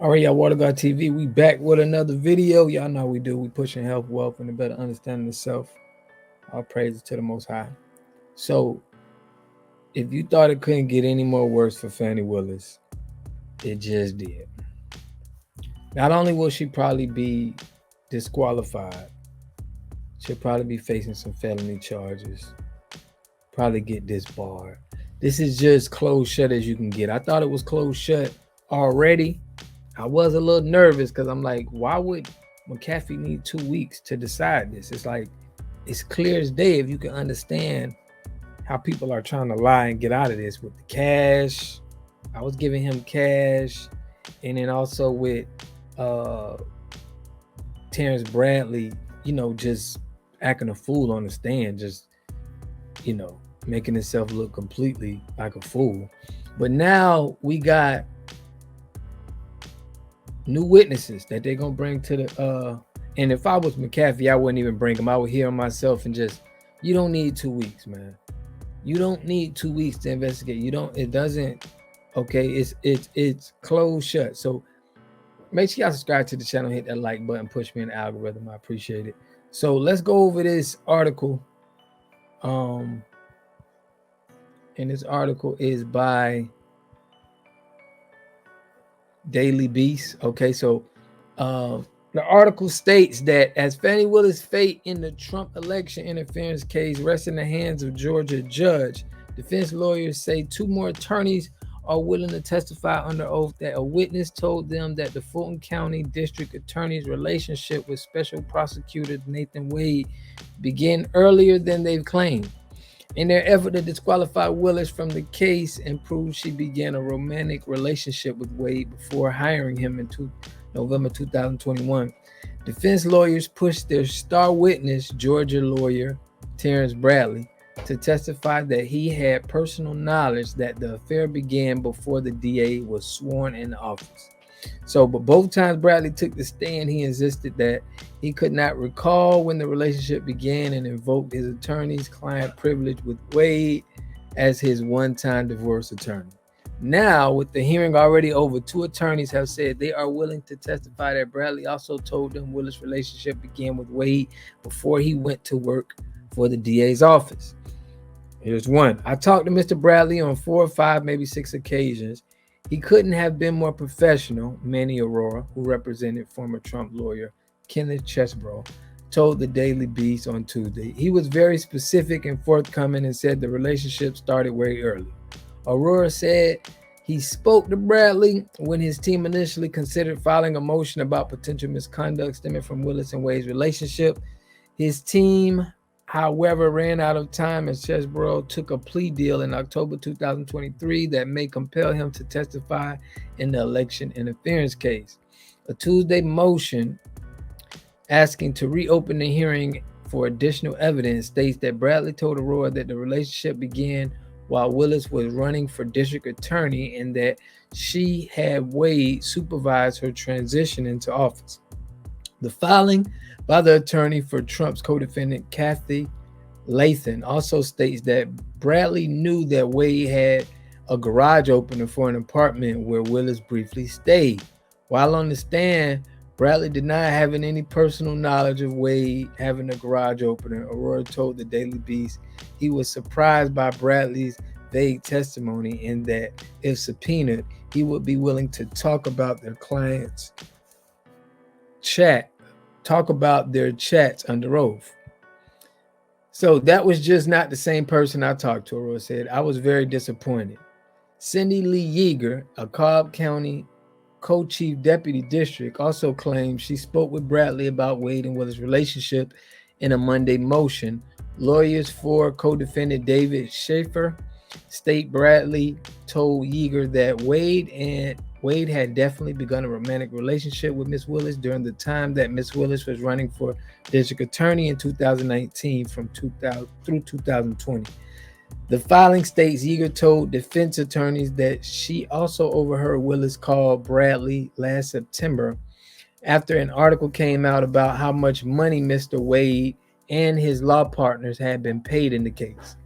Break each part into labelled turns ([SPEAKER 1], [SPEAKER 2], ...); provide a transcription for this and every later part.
[SPEAKER 1] All right, y'all, Water God TV. We back with another video. Y'all know how we do. We pushing health, wealth, and a better understanding of self. All praises to the Most High. So, if you thought it couldn't get any more worse for Fani Willis, it just did. Not only will she probably be disqualified, she'll probably be facing some felony charges, probably get disbarred. This is just closed shut as you can get. I thought it was closed shut already. I was a little nervous because I'm like, why would McAfee need 2 weeks to decide this? It's like, it's clear as day if you can understand how people are trying to lie and get out of this with the cash. I was giving him cash, and then also with uh Terrence Bradley, just acting a fool on the stand, just making himself look completely like a fool. But now we got new witnesses that they're gonna bring to the and if I was McAfee, I wouldn't even bring them. I would hear them myself and just, you don't need 2 weeks, man. You don't need 2 weeks to investigate. You don't, it doesn't, okay, it's closed shut. So make sure y'all subscribe to the channel, hit that like button, push me in the algorithm. I appreciate it. So let's go over this article. And this article is by Daily Beast. Okay, so the article states that as Fani Willis' fate in the Trump election interference case rests in the hands of Georgia judge, defense lawyers say two more attorneys are willing to testify under oath that a witness told them that the Fulton County District Attorney's relationship with Special Prosecutor Nathan Wade began earlier than they've claimed. In their effort to disqualify Willis from the case and prove she began a romantic relationship with Wade before hiring him in November 2021, defense lawyers pushed their star witness, Georgia lawyer Terrence Bradley, to testify that he had personal knowledge that the affair began before the DA was sworn into office. But both times Bradley took the stand, he insisted that he could not recall when the relationship began and invoked his attorney's client privilege with Wade as his one-time divorce attorney. Now, with the hearing already over, two attorneys have said they are willing to testify that Bradley also told them Willis' relationship began with Wade before he went to work for the DA's office. Here's one. I talked to Mr. Bradley on 4 or 5, maybe 6 occasions. He couldn't have been more professional, Manny Aurora, who represented former Trump lawyer Kenneth Chesebro, told the Daily Beast on Tuesday. He was very specific and forthcoming and said the relationship started very early. Aurora said he spoke to Bradley when his team initially considered filing a motion about potential misconduct stemming from Willis and Wade's relationship. His team, however, ran out of time as Chesebro took a plea deal in October 2023 that may compel him to testify in the election interference case. A Tuesday motion asking to reopen the hearing for additional evidence states that Bradley told Aurora that the relationship began while Willis was running for district attorney and that she had Wade supervise her transition into office. The filing by the attorney for Trump's co-defendant Kathy Lathan also states that Bradley knew that Wade had a garage opener for an apartment where Willis briefly stayed. While on the stand, Bradley denied having any personal knowledge of Wade having a garage opener. Aurora told the Daily Beast he was surprised by Bradley's vague testimony and that if subpoenaed, he would be willing to talk about their clients' their chats under oath. So that was just not the same person I talked to, Aurora said. I was very disappointed. Cindy Lee Yeager, a Cobb County co-chief deputy district, also claimed she spoke with Bradley about Wade and Willis' relationship in a Monday motion. Lawyers for co-defendant David Schaefer state Bradley told Yeager that Wade had definitely begun a romantic relationship with Miss Willis during the time that Miss Willis was running for district attorney in 2019 through 2020. The filing states Yeager told defense attorneys that she also overheard Willis call Bradley last September after an article came out about how much money Mr. Wade and his law partners had been paid in the case.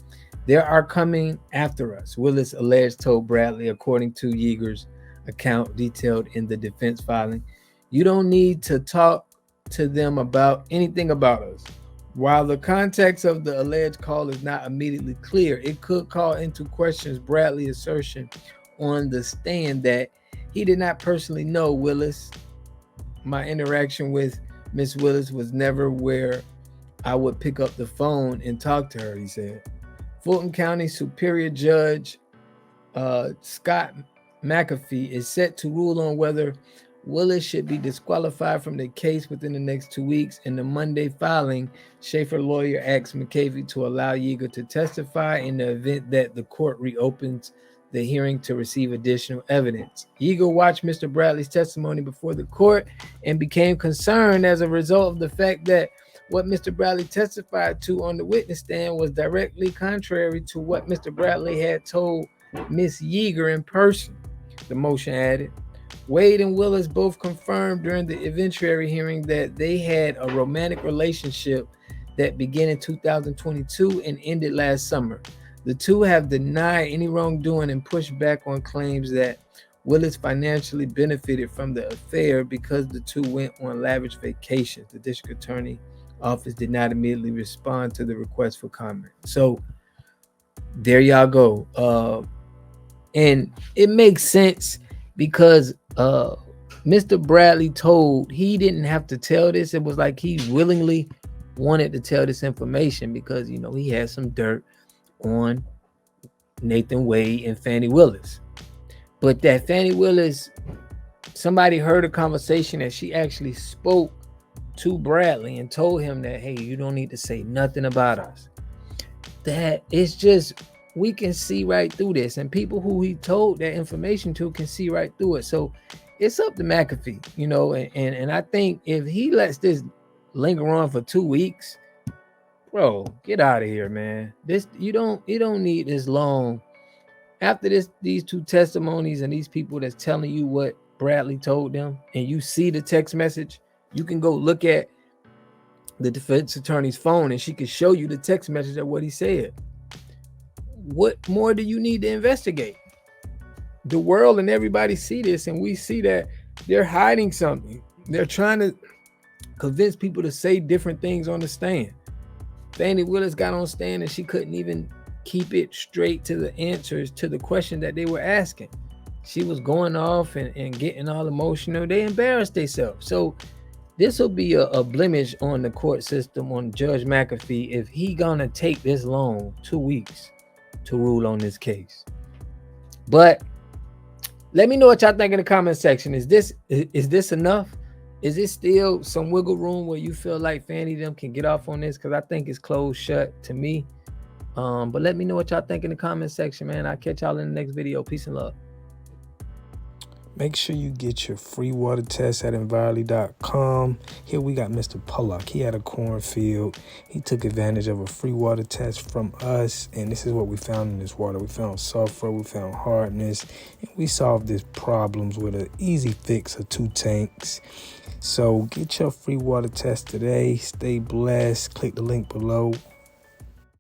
[SPEAKER 1] They are coming after us, Willis alleged told Bradley, according to Yeager's account detailed in the defense filing. You don't need to talk to them about anything about us. While the context of the alleged call is not immediately clear, it could call into question Bradley's assertion on the stand that he did not personally know Willis. My interaction with Miss Willis was never where I would pick up the phone and talk to her, he said. Fulton County Superior Judge Scott McAfee is set to rule on whether Willis should be disqualified from the case within the next 2 weeks. In the Monday filing, Schaefer lawyer asked McAfee to allow Yeager to testify in the event that the court reopens the hearing to receive additional evidence. Yeager watched Mr. Bradley's testimony before the court and became concerned as a result of the fact that what Mr. Bradley testified to on the witness stand was directly contrary to what Mr. Bradley had told Miss Yeager in person, the motion added. Wade and Willis both confirmed during the evidentiary hearing that they had a romantic relationship that began in 2022 and ended last summer. The two have denied any wrongdoing and pushed back on claims that Willis financially benefited from the affair because the two went on lavish vacations. The district attorney office did not immediately respond to the request for comment. So there y'all go. And it makes sense because Mr. Bradley told he didn't have to tell this. It was like he willingly wanted to tell this information because, you know, he had some dirt on Nathan Wade and Fani Willis. But that Fani Willis, somebody heard a conversation that she actually spoke to Bradley and told him that, hey, you don't need to say nothing about us. That it's just, we can see right through this, and people who he told that information to can see right through it. So it's up to McAfee, you know, and I think if he lets this linger on for 2 weeks, bro, get out of here, man. This you don't need this long. After these two testimonies and these people that's telling you what Bradley told them, and you see the text message, you can go look at the defense attorney's phone and she can show you the text message of what he said. What more do you need to investigate? The world and everybody see this, and we see that they're hiding something. They're trying to convince people to say different things on the stand. Fani Willis got on stand and she couldn't even keep it straight to the answers to the question that they were asking. She was going off and getting all emotional. They embarrassed themselves. So this will be a blemish on the court system, on Judge McAfee, if he gonna take this long, 2 weeks, to rule on this case. But let me know what y'all think in the comment section. Is this enough? Is it still some wiggle room where you feel like Fani them can get off on this? Because I think it's closed shut to me. But let me know what y'all think in the comment section, man. I'll catch y'all in the next video. Peace and love.
[SPEAKER 2] Make sure you get your free water test at Envirely.com. Here we got Mr. Pollock. He had a cornfield. He took advantage of a free water test from us, and this is what we found in this water. We found sulfur, we found hardness, and we solved these problems with an easy fix of 2 tanks. So get your free water test today. Stay blessed. Click the link below.